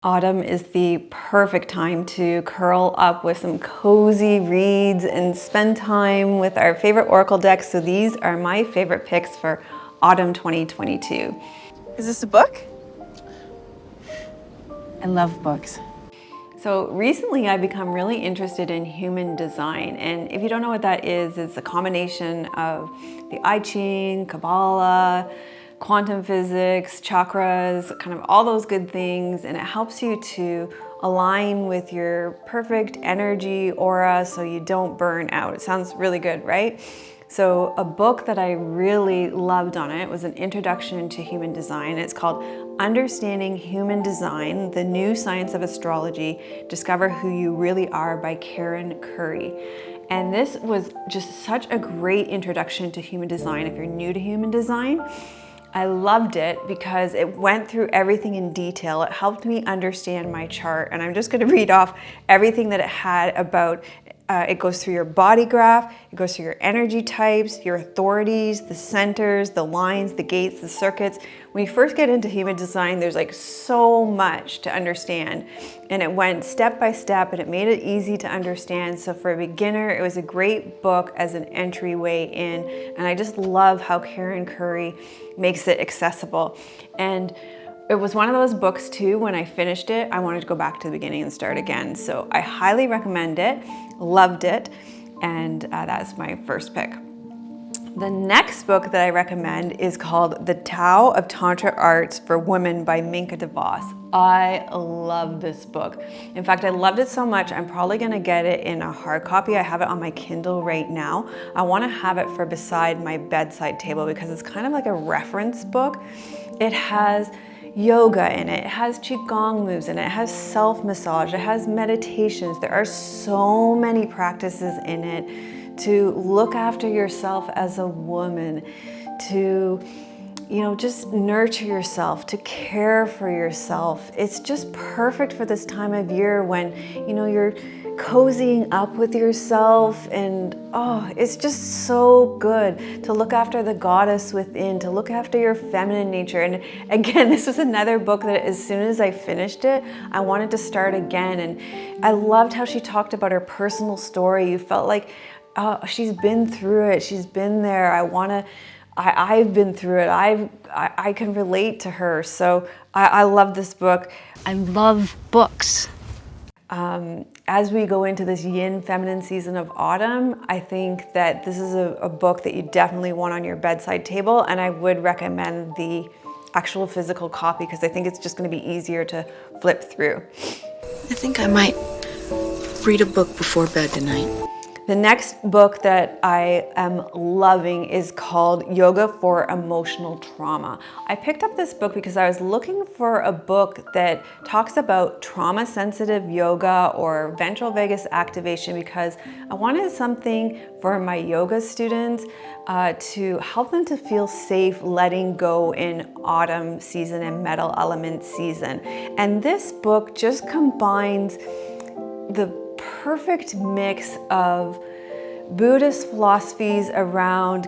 Autumn is the perfect time to curl up with some cozy reads and spend time with our favorite oracle decks. So these are my favorite picks for autumn 2022. Is this a book? I love books. So recently I've become really interested in human design. And if you don't know what that is, it's a combination of the I Ching, Kabbalah, quantum physics, chakras, kind of all those good things. And it helps you to align with your perfect energy aura so you don't burn out. It sounds really good, right? So a book that I really loved on it was an introduction to human design. It's called Understanding Human Design, The New Science of Astrology, Discover Who You Really Are by Karen Curry. And this was just such a great introduction to human design if you're new to human design. I loved it because it went through everything in detail. It helped me understand my chart. And I'm just going to read off everything that it had about. It goes through your body graph, it goes through your energy types, your authorities, the centers, the lines, the gates, the circuits. When you first get into human design, there's like so much to understand. And it went step by step and it made it easy to understand. So for a beginner, it was a great book as an entryway in. And I just love how Karen Curry makes it accessible. And it was one of those books too, when I finished it, I wanted to go back to the beginning and start again. So I highly recommend it, loved it, and that's my first pick. The next book that I recommend is called The Tao of Tantra Arts for Women by Minka DeVos. I love this book. In fact, I loved it so much, I'm probably gonna get it in a hard copy. I have it on my Kindle right now. I wanna have it for beside my bedside table because it's kind of like a reference book. It has yoga in it, it has qigong moves in it, it has self-massage, it has meditations. There are so many practices in it to look after yourself as a woman, to just nurture yourself, to care for yourself. It's just perfect for this time of year when you're cozying up with yourself, and it's just so good to look after the goddess within, to look after your feminine nature. And again, this was another book that as soon as I finished it, I wanted to start again. And I loved how she talked about her personal story. You felt like she's been through it, she's been there. I've been through it. I can relate to her. So I love this book. I love books. As we go into this yin feminine season of autumn, I think that this is a book that you definitely want on your bedside table, and I would recommend the actual physical copy because I think it's just going to be easier to flip through. I think I might read a book before bed tonight. The next book that I am loving is called Yoga for Emotional Trauma. I picked up this book because I was looking for a book that talks about trauma-sensitive yoga or ventral vagus activation because I wanted something for my yoga students to help them to feel safe letting go in autumn season and metal element season. And this book just combines the perfect mix of Buddhist philosophies around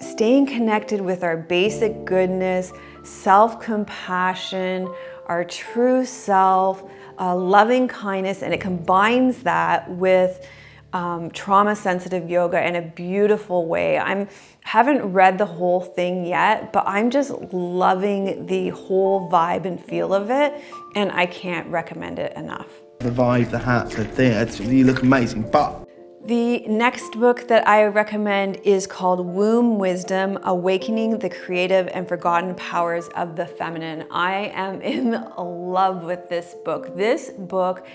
staying connected with our basic goodness, self-compassion, our true self, loving kindness, and it combines that with trauma-sensitive yoga in a beautiful way. I haven't read the whole thing yet, but I'm just loving the whole vibe and feel of it, and I can't recommend it enough. The vibe, the hat, the thing, you look amazing. But the next book that I recommend is called Womb Wisdom, Awakening the Creative and Forgotten Powers of the Feminine. I am in love with this book. This book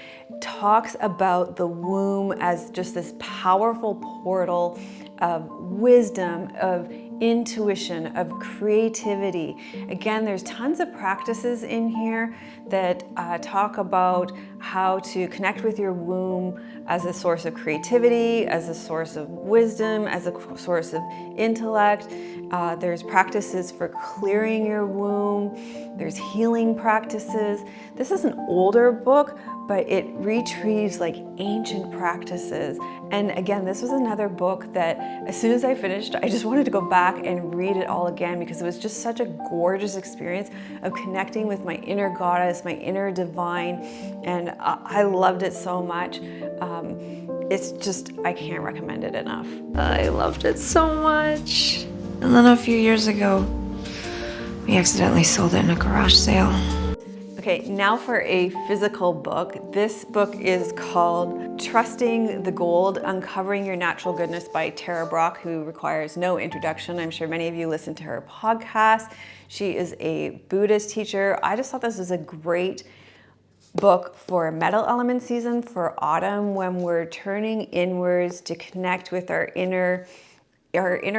talks about the womb as just this powerful portal of wisdom, of intuition, of creativity. Again, there's tons of practices in here that talk about how to connect with your womb as a source of creativity, as a source of wisdom, as a source of intellect. There's practices for clearing your womb. There's healing practices. This is an older book, but it retrieves like ancient practices. And again, this was another book that as soon as I finished, I just wanted to go back and read it all again because it was just such a gorgeous experience of connecting with my inner goddess, my inner divine, and I loved it so much. It's just, I can't recommend it enough. I loved it so much. And then a few years ago, we accidentally sold it in a garage sale. Okay, now for a physical book. This book is called Trusting the Gold, Uncovering Your Natural Goodness by Tara Brach, who requires no introduction. I'm sure many of you listen to her podcast. She is a Buddhist teacher. I just thought this was a great book for metal element season, for autumn, when we're turning inwards to connect with our inner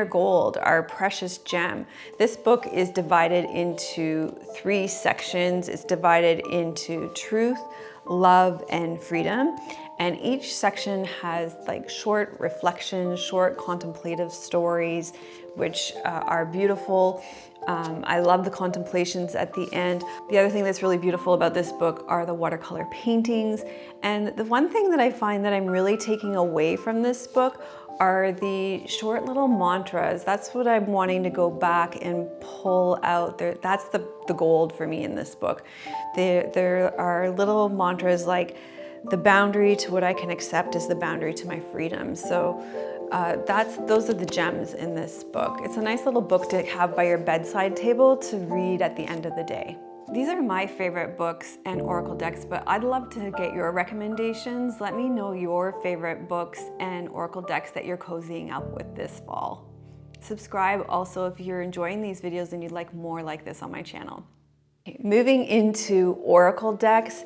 gold, our precious gem. This book is divided into 3 sections. It's divided into truth, love, and freedom. And each section has like short reflections, short contemplative stories, which are beautiful. I love the contemplations at the end. The other thing that's really beautiful about this book are the watercolor paintings. And the one thing that I find that I'm really taking away from this book are the short little mantras. That's what I'm wanting to go back and pull out. That's the gold for me in this book. There are little mantras like, the boundary to what I can accept is the boundary to my freedom. So those are the gems in this book. It's a nice little book to have by your bedside table to read at the end of the day. These are my favorite books and oracle decks, but I'd love to get your recommendations. Let me know your favorite books and oracle decks that you're cozying up with this fall. Subscribe also if you're enjoying these videos and you'd like more like this on my channel. Okay, moving into oracle decks.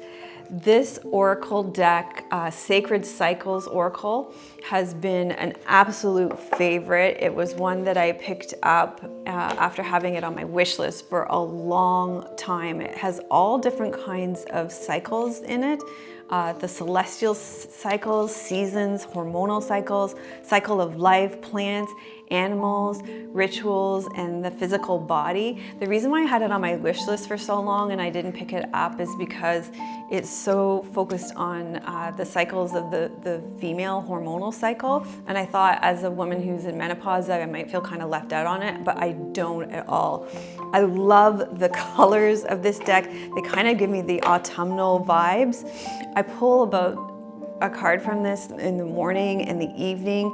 This oracle deck, Sacred Cycles Oracle, has been an absolute favorite. It was one that I picked up after having it on my wish list for a long time. It has all different kinds of cycles in it. The celestial cycles, seasons, hormonal cycles, cycle of life, plants, animals, rituals, and the physical body. The reason why I had it on my wish list for so long and I didn't pick it up is because it's so focused on the cycles of the female hormonal cycle. And I thought as a woman who's in menopause that I might feel kind of left out on it, but I don't at all. I love the colors of this deck. They kind of give me the autumnal vibes. I pull about a card from this in the morning and the evening.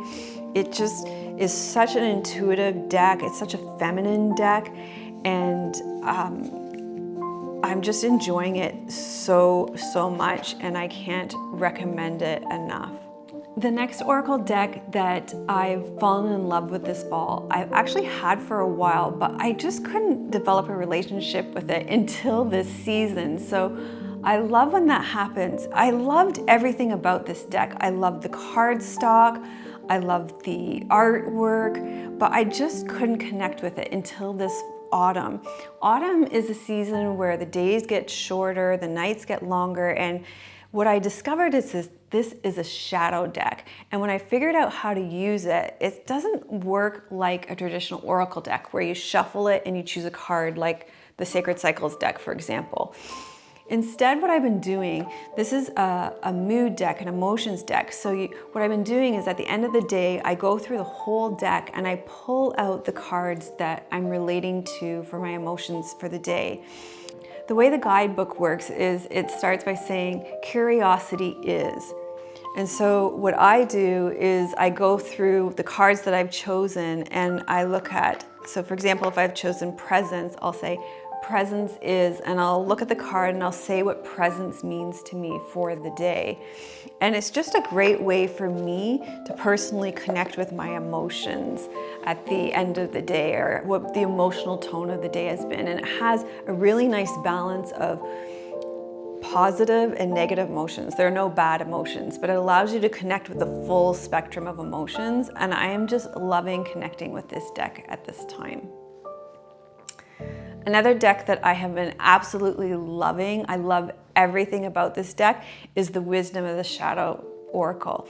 It just is such an intuitive deck. It's such a feminine deck, and I'm just enjoying it so much, and I can't recommend it enough. The next oracle deck that I've fallen in love with this fall, I've actually had for a while, but I just couldn't develop a relationship with it until this season. So I love when that happens. I loved everything about this deck. I loved the cardstock, I loved the artwork, but I just couldn't connect with it until this autumn. Autumn is a season where the days get shorter, the nights get longer, and what I discovered is this is a shadow deck. And when I figured out how to use it, it doesn't work like a traditional oracle deck where you shuffle it and you choose a card like the Sacred Cycles deck, for example. Instead, what I've been doing, this is a mood deck, an emotions deck. So what I've been doing is at the end of the day, I go through the whole deck and I pull out the cards that I'm relating to for my emotions for the day. The way the guidebook works is it starts by saying, curiosity is. And so what I do is I go through the cards that I've chosen and I look at, so for example, if I've chosen presence, I'll say, presence is, and I'll look at the card and I'll say what presence means to me for the day. And it's just a great way for me to personally connect with my emotions at the end of the day, or what the emotional tone of the day has been. And it has a really nice balance of positive and negative emotions. There are no bad emotions, but it allows you to connect with the full spectrum of emotions. And I am just loving connecting with this deck at this time. Another deck that I have been absolutely loving, I love everything about this deck, is the Wisdom of the Shadow Oracle.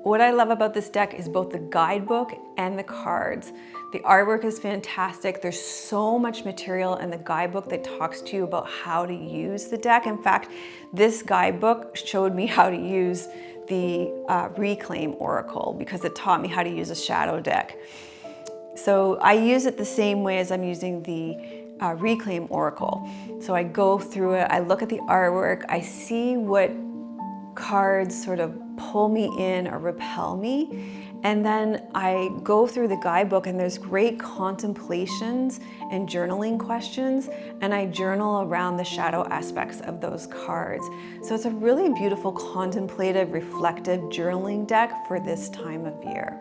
What I love about this deck is both the guidebook and the cards. The artwork is fantastic. There's so much material in the guidebook that talks to you about how to use the deck. In fact, this guidebook showed me how to use the Reclaim Oracle because it taught me how to use a shadow deck. So I use it the same way as I'm using the Reclaim Oracle. So I go through it, I look at the artwork, I see what cards sort of pull me in or repel me. And then I go through the guidebook and there's great contemplations and journaling questions, and I journal around the shadow aspects of those cards. So it's a really beautiful, contemplative, reflective journaling deck for this time of year.